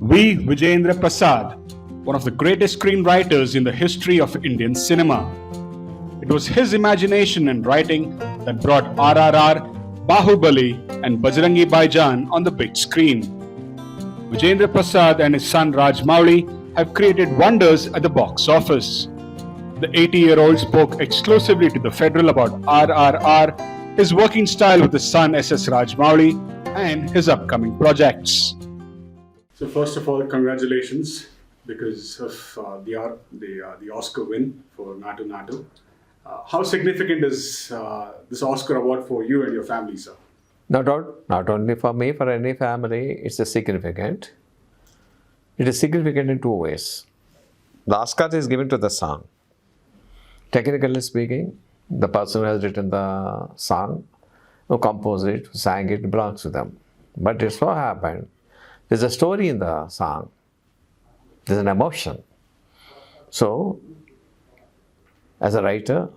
V Vijayendra Prasad, one of the greatest screenwriters in the history of Indian cinema. It was his imagination and writing that brought RRR, Bahubali, and Bajrangi Bhaijaan on the big screen. Vijayendra Prasad and his son Rajamouli have created wonders at the box office. The 80-year-old spoke exclusively to the Federal about RRR, his working style with his son SS Rajamouli, and his upcoming projects. So first of all, congratulations because of the Oscar win for Natu Natu. How significant is this Oscar award for you and your family, sir? Not only for me, for any family, it's significant. It is significant in two ways. The Oscar is given to the song. Technically speaking, the person who has written the song, who composed it, who sang it, belongs to them. But it so happened, there's a story in the song. There's an emotion. So, as a writer,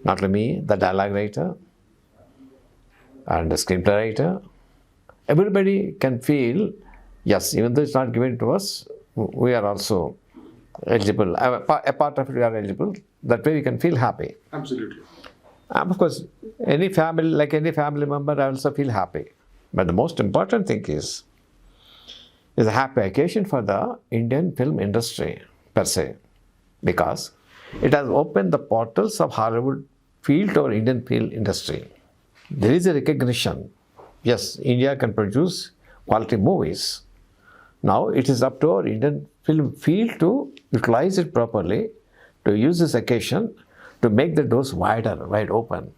not only me, the dialogue writer, and the screenplay writer, everybody can feel, yes, even though it's not given to us, we are also eligible. A part of it we are eligible. That way we can feel happy. Absolutely. Of course, any family, like any family member, I also feel happy. But the most important thing is a happy occasion for the Indian film industry per se, because it has opened the portals of Hollywood field to our Indian film industry. There is a recognition. Yes, India can produce quality movies. Now it is up to our Indian film field to utilize it properly, to use this occasion to make the doors wide open,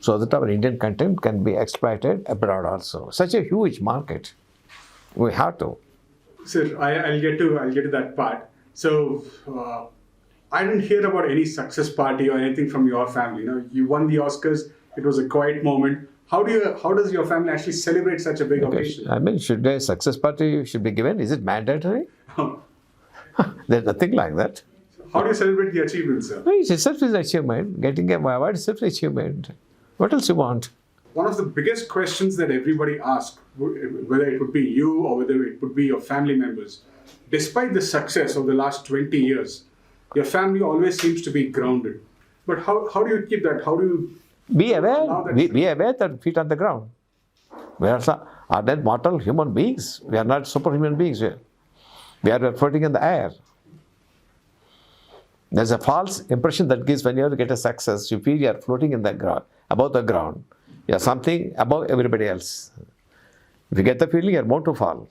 so that our Indian content can be exploited abroad also. Such a huge market. We have to. Sir, I'll get to that part. So, I didn't hear about any success party or anything from your family. You won the Oscars. It was a quiet moment. How does your family actually celebrate such a big occasion? I mean, should a success party should be given? Is it mandatory? There's nothing like that. How do you celebrate the achievement, sir? It's itself is an achievement. Getting an award is itself an achievement. What else you want? One of the biggest questions that everybody asks, whether it would be you or whether it would be your family members, despite the success of the last 20 years, your family always seems to be grounded. But how do you keep that? How do you... Be aware. Be aware that feet on the ground. We are then mortal human beings. We are not superhuman beings. We are floating in the air. There's a false impression that gives when you get a success, you feel you are floating in the ground, above the ground. You are something above everybody else. If you get the feeling, you are bound to fall.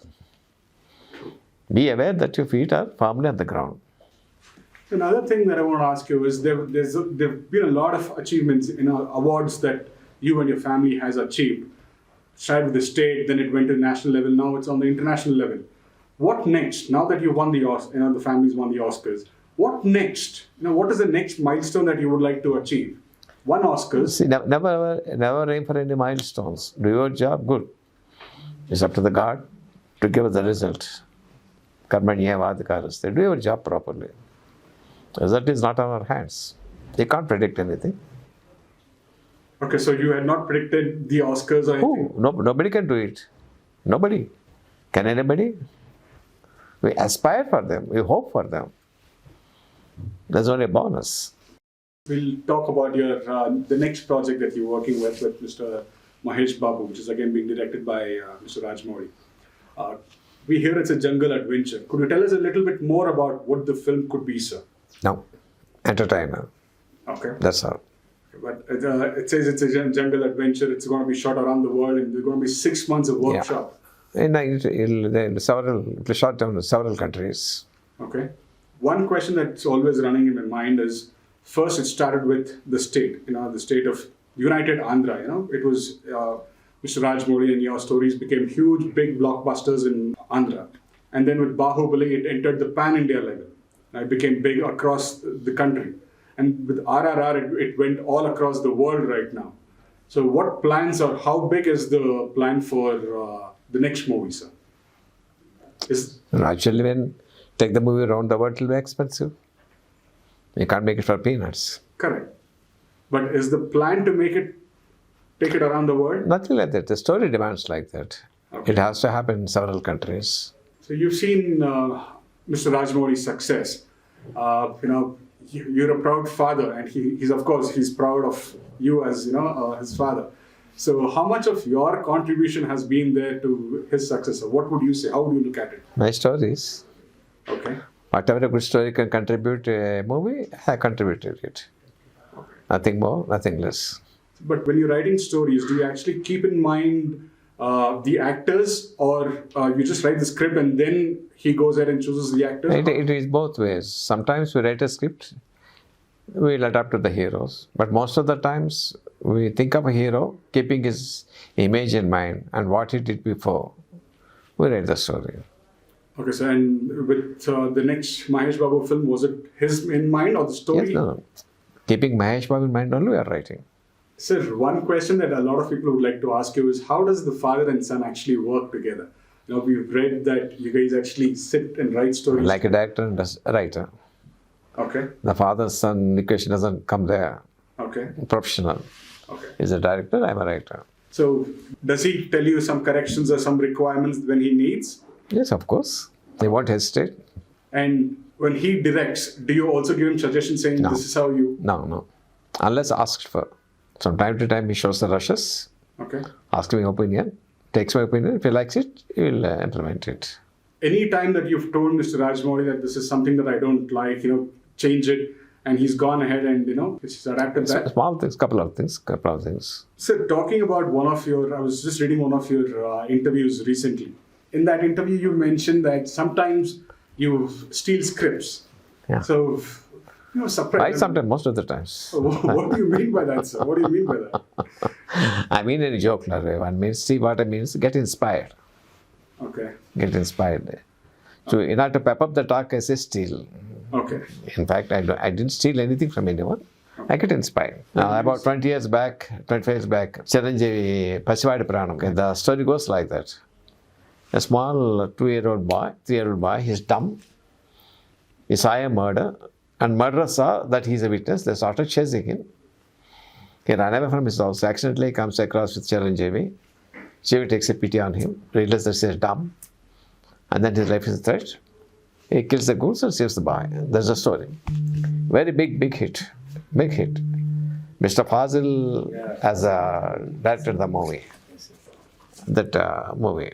Be aware that your feet are firmly on the ground. Another thing that I want to ask you is there have been a lot of achievements in awards that you and your family has achieved. Started with the state, then it went to the national level, now it's on the international level. What next? Now that you won the family's won the Oscars, what next? What is the next milestone that you would like to achieve? One Oscars. See, never aim for any milestones. Do your job, good. It's up to the God to give us the result. Karmanyevadhikaras. Do your job properly. Result is not on our hands. You can't predict anything. Okay, so you had not predicted the Oscars or anything? Nobody can do it. Nobody. Can anybody? We aspire for them. We hope for them. There's only a bonus. We'll talk about your the next project that you're working with Mr. Mahesh Babu, which is again being directed by Mr. Rajamouli. We hear it's a jungle adventure. Could you tell us a little bit more about what the film could be, sir? No. Entertainer. Okay. That's all. But it says it's a jungle adventure. It's going to be shot around the world, and there's going to be 6 months of workshop. Yeah. In several countries. Okay. One question that's always running in my mind is, first it started with the state, the state of United Andhra. It was Mr. Rajamouli and your stories became huge, big blockbusters in Andhra. And then with Bahubali, it entered the pan-India level. It became big across the country. And with RRR, it went all across the world right now. So what plans or how big is the plan for the next movie, sir? Actually, when take the movie around the world, it will be expensive. You can't make it for peanuts. Correct. But is the plan to take it around the world? Nothing like that. The story demands like that. Okay. It has to happen in several countries. So you've seen Mr. Rajamouli's success. You're a proud father, and he's proud of you as his father. So how much of your contribution has been there to his success? Or what would you say? How would you look at it? My stories. Okay. Whatever a good story can contribute to a movie, I contributed it. Okay. Nothing more, nothing less. But when you're writing stories, do you actually keep in mind the actors, or you just write the script and then he goes ahead and chooses the actors? It is both ways. Sometimes we write a script, we'll adapt to the heroes. But most of the times, we think of a hero keeping his image in mind and what he did before. We write the story. Okay, so and with the next Mahesh Babu film, was it his in mind or the story? Yes, no. Keeping Mahesh Babu in mind only we are writing. Sir, one question that a lot of people would like to ask you is, how does the father and son actually work together? We've read that you guys actually sit and write stories. Like a director and a writer. Okay. The father-son equation doesn't come there. Okay. Professional. Okay. He's a director, I'm a writer. So, does he tell you some corrections or some requirements when he needs? Yes, of course. They won't hesitate. And when he directs, do you also give him suggestions saying, this is how you... No. Unless asked for. From time to time, he shows the rushes. Okay. Asks me opinion. Takes my opinion. If he likes it, he will implement it. Any time that you've told Mr. Rajamouli that this is something that I don't like, change it, and he's gone ahead and, he's adapted that? Small things, couple of things. So, talking about I was just reading one of your interviews recently. In that interview, you mentioned that sometimes you steal scripts. Yeah. So, surprised. Right, sometimes, most of the times. What do you mean by that, sir? What do you mean by that? I mean in a jocular way. One means, see what I mean is get inspired. Okay. Get inspired. So, in order to pep up the talk, I say steal. Okay. In fact, I didn't steal anything from anyone. I get inspired. Now, about 25 years back, Chiranjeevi, Pasivadi Pranam, the story goes like that. A small 3-year-old boy, he's dumb. He saw a murder, and murderer saw that he's a witness. They started chasing him. He ran away from his house. Accidentally comes across with Chiranjeevi. Chiranjeevi takes a pity on him, realizes that he's dumb, and then his life is a threat. He kills the goons and saves the boy. There's a story. Very big hit. Big hit. Mr. Fazil has directed the movie. That movie.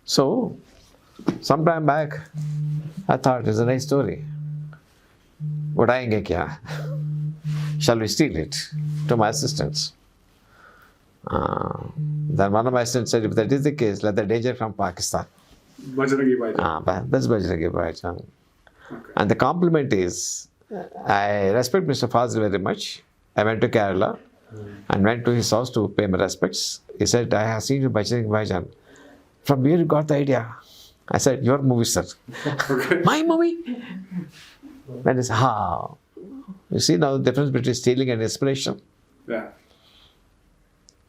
So, some time back, I thought it's a nice story. Udayenge kya? Shall we steal it? To my assistants. Then one of my assistants said, if that is the case, let the danger from Pakistan. Bajrangi Bhaijaan. That's Bajrangi Bhaijaan. Okay. And the compliment is, I respect Mr. Fazil very much. I went to Kerala and went to his house to pay my respects. He said, I have seen you Bajrangi Bhaijaan. From where you got the idea? I said, your movie, sir. Okay. My movie? And it's how? You see now the difference between stealing and inspiration. Yeah.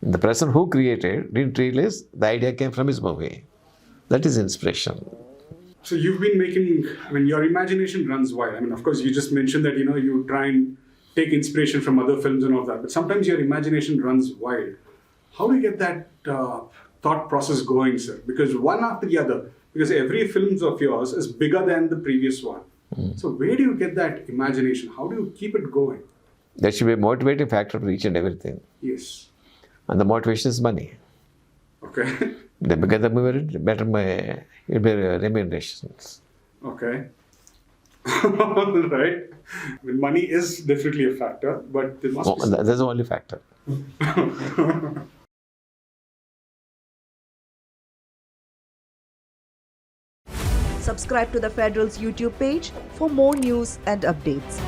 The person who created didn't realize the idea came from his movie. That is inspiration. So you've been your imagination runs wild. Of course, you just mentioned that, you try and take inspiration from other films and all that. But sometimes your imagination runs wild. How do you get that thought process going, sir? Because one after the other, because every film of yours is bigger than the previous one. So where do you get that imagination? How do you keep it going? There should be a motivating factor for each and everything. Yes. And the motivation is money. Okay. The bigger the movie, the better my remunerations. Okay. Right. Money is definitely a factor, but there must be... That's the only factor. Subscribe to the Federal's YouTube page for more news and updates.